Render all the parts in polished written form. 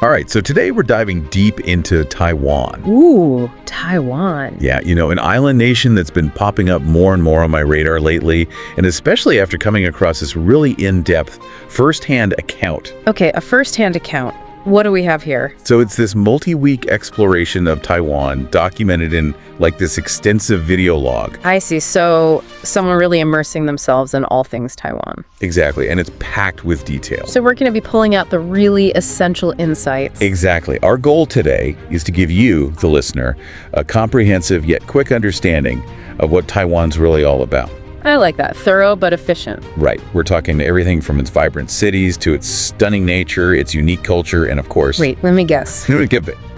All right, so today we're diving deep into Taiwan. Ooh, Taiwan. Yeah, an island nation that's been popping up more and more on my radar lately, and especially after coming across this really in-depth, first-hand account. Okay, a first-hand account. What do we have here? So it's this multi-week exploration of Taiwan documented in this extensive video log. I see. So someone really immersing themselves in all things Taiwan. Exactly, and it's packed with detail. So we're going to be pulling out the really essential insights. Exactly. Our goal today is to give you, the listener, a comprehensive yet quick understanding of what Taiwan's really all about. I like that. Thorough but efficient. Right. We're talking everything from its vibrant cities to its stunning nature, its unique culture, and of course... Wait, let me guess. The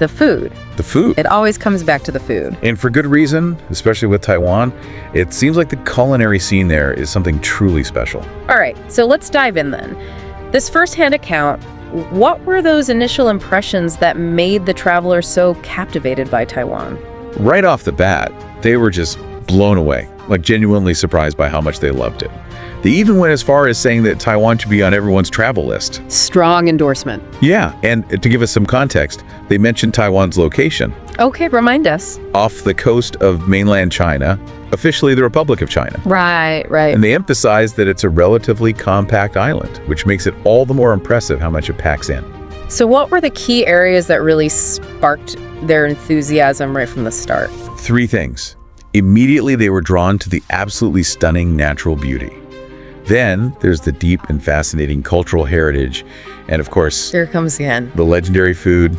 food. The food. It always comes back to the food. And for good reason, especially with Taiwan, it seems like the culinary scene there is something truly special. All right, so let's dive in then. This first-hand account, what were those initial impressions that made the traveler so captivated by Taiwan? Right off the bat, they were just blown away, genuinely surprised by how much they loved it. They even went as far as saying that Taiwan should be on everyone's travel list. Strong endorsement. Yeah, and to give us some context, they mentioned Taiwan's location. Okay, remind us. Off the coast of mainland China, officially the Republic of China. Right. And they emphasized that it's a relatively compact island, which makes it all the more impressive how much it packs in. So what were the key areas that really sparked their enthusiasm right from the start? 3 things. Immediately, they were drawn to the absolutely stunning natural beauty. Then there's the deep and fascinating cultural heritage. And of course, here it comes again. The legendary food,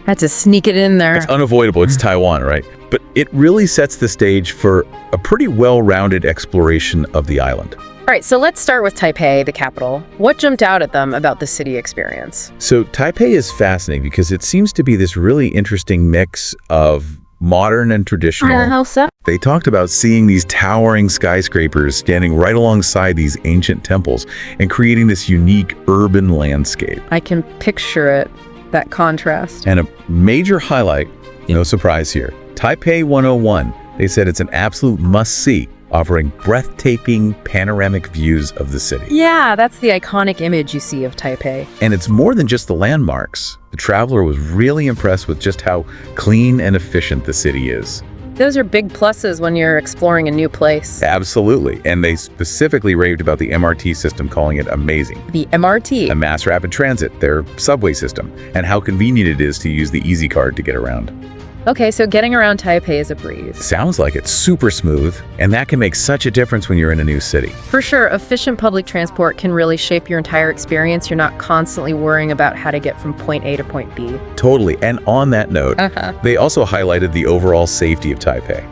Had to sneak it in there. It's unavoidable. It's Taiwan, right? But it really sets the stage for a pretty well-rounded exploration of the island. All right, so let's start with Taipei, the capital. What jumped out at them about the city experience? So Taipei is fascinating because it seems to be this really interesting mix of modern and traditional. How so? They talked about seeing these towering skyscrapers standing right alongside these ancient temples and creating this unique urban landscape. I can picture it, that contrast. And a major highlight, no surprise here, Taipei 101. They said it's an absolute must-see, offering breathtaking panoramic views of the city. Yeah, that's the iconic image you see of Taipei. And it's more than just the landmarks. The traveler was really impressed with just how clean and efficient the city is. Those are big pluses when you're exploring a new place. Absolutely. And they specifically raved about the MRT system, calling it amazing. The MRT? A mass rapid transit, their subway system, and how convenient it is to use the Easy Card to get around. Okay, so getting around Taipei is a breeze. Sounds like it's super smooth, and that can make such a difference when you're in a new city. For sure, efficient public transport can really shape your entire experience. You're not constantly worrying about how to get from point A to point B. Totally, and on that note, they also highlighted the overall safety of Taipei.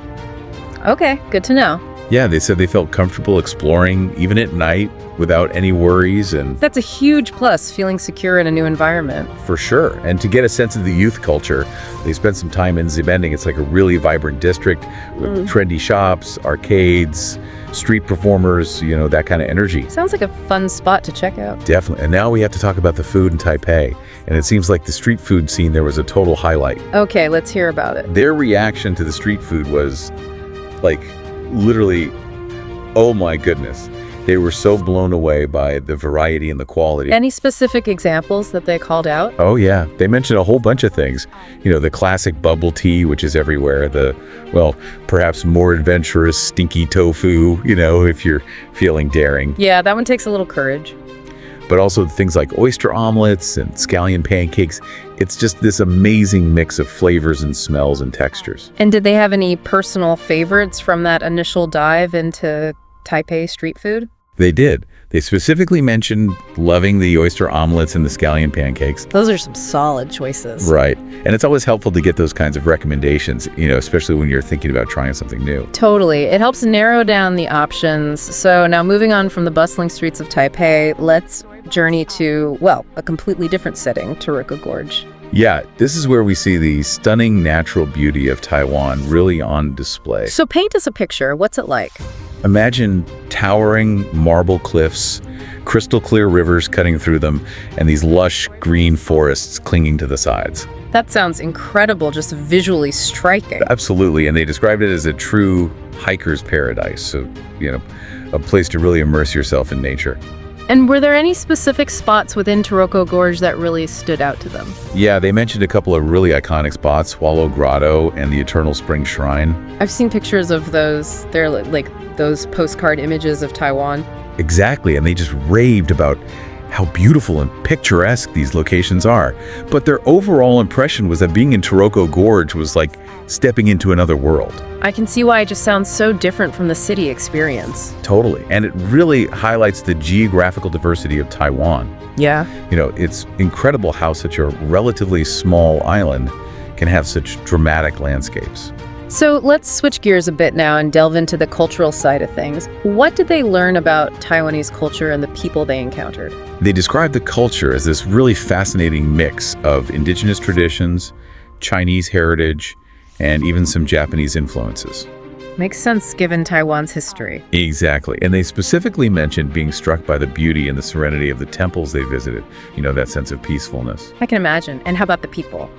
Okay, good to know. Yeah, they said they felt comfortable exploring, even at night, without any worries. And that's a huge plus, feeling secure in a new environment. For sure. And to get a sense of the youth culture, they spent some time in Zibending. It's like a really vibrant district with trendy shops, arcades, street performers, that kind of energy. Sounds like a fun spot to check out. Definitely. And now we have to talk about the food in Taipei. And it seems like the street food scene there was a total highlight. Okay, let's hear about it. Their reaction to the street food was literally, oh my goodness. They were so blown away by the variety and the quality. Any specific examples that they called out? Oh yeah, they mentioned a whole bunch of things. The classic bubble tea, which is everywhere. Perhaps more adventurous stinky tofu, if you're feeling daring. Yeah, that one takes a little courage. But also things like oyster omelets and scallion pancakes. It's just this amazing mix of flavors and smells and textures. And did they have any personal favorites from that initial dive into Taipei street food? They did. They specifically mentioned loving the oyster omelets and the scallion pancakes. Those are some solid choices. Right. And it's always helpful to get those kinds of recommendations, especially when you're thinking about trying something new. Totally. It helps narrow down the options. So now moving on from the bustling streets of Taipei, let's journey to, a completely different setting, Tarika Gorge. Yeah, this is where we see the stunning natural beauty of Taiwan really on display. So paint us a picture. What's it like? Imagine towering marble cliffs, crystal clear rivers cutting through them, and these lush green forests clinging to the sides. That sounds incredible, just visually striking. Absolutely, and they described it as a true hiker's paradise. So, a place to really immerse yourself in nature. And were there any specific spots within Taroko Gorge that really stood out to them? Yeah, they mentioned a couple of really iconic spots, Swallow Grotto and the Eternal Spring Shrine. I've seen pictures of those. They're like those postcard images of Taiwan. Exactly, and they just raved about how beautiful and picturesque these locations are. But their overall impression was that being in Taroko Gorge was like stepping into another world. I can see why it just sounds so different from the city experience. Totally. And it really highlights the geographical diversity of Taiwan. Yeah. You know, it's incredible how such a relatively small island can have such dramatic landscapes. So let's switch gears a bit now and delve into the cultural side of things. What did they learn about Taiwanese culture and the people they encountered? They described the culture as this really fascinating mix of indigenous traditions, Chinese heritage, and even some Japanese influences. Makes sense given Taiwan's history. Exactly. And they specifically mentioned being struck by the beauty and the serenity of the temples they visited. You know, that sense of peacefulness. I can imagine. And how about the people?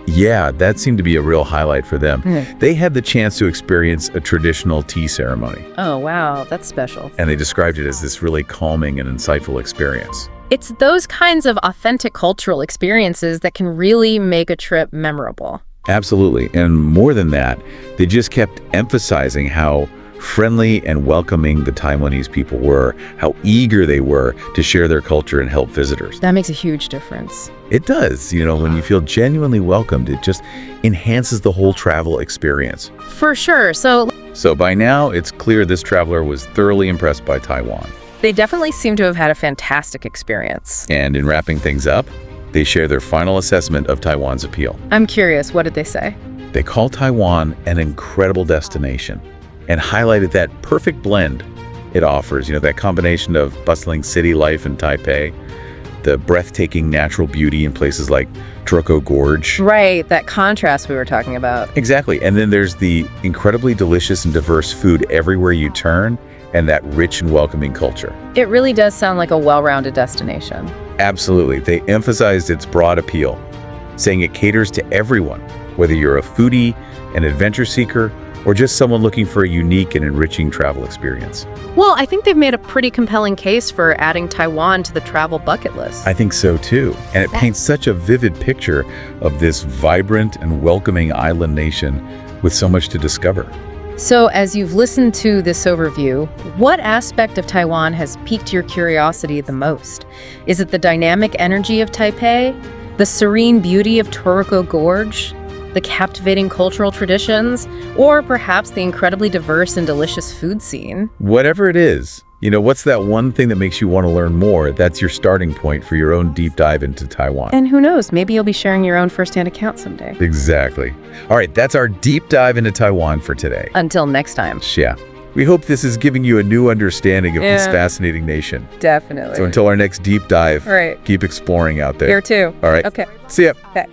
Yeah, that seemed to be a real highlight for them. They had the chance to experience a traditional tea ceremony. Oh, wow. That's special. And they described it as this really calming and insightful experience. It's those kinds of authentic cultural experiences that can really make a trip memorable. Absolutely. And more than that, they just kept emphasizing how friendly and welcoming the Taiwanese people were, how eager they were to share their culture and help visitors. That makes a huge difference. It does. You know, when you feel genuinely welcomed, it just enhances the whole travel experience. For sure. So by now, it's clear this traveler was thoroughly impressed by Taiwan. they definitely seem to have had a fantastic experience. And in wrapping things up, they share their final assessment of Taiwan's appeal. I'm curious, what did they say? They call Taiwan an incredible destination and highlighted that perfect blend it offers, you know, that combination of bustling city life in Taipei, the breathtaking natural beauty in places like Taroko Gorge. Right, that contrast we were talking about. Exactly. And then there's the incredibly delicious and diverse food everywhere you turn and that rich and welcoming culture. It really does sound like a well-rounded destination. Absolutely. They emphasized its broad appeal, saying it caters to everyone, whether you're a foodie, an adventure seeker, or just someone looking for a unique and enriching travel experience. Well, I think they've made a pretty compelling case for adding Taiwan to the travel bucket list. I think so too. And it paints such a vivid picture of this vibrant and welcoming island nation with so much to discover. So as you've listened to this overview, what aspect of Taiwan has piqued your curiosity the most? Is it the dynamic energy of Taipei, the serene beauty of Taroko Gorge, the captivating cultural traditions, or perhaps the incredibly diverse and delicious food scene? Whatever it is, you know, what's that one thing that makes you want to learn more? That's your starting point for your own deep dive into Taiwan. And who knows, maybe you'll be sharing your own firsthand account someday. Exactly. All right, that's our deep dive into Taiwan for today. Until next time. Yeah. We hope this is giving you a new understanding of this fascinating nation. Definitely. So until our next deep dive, All right. keep exploring out there. Here too. All right. Okay. See ya. Okay.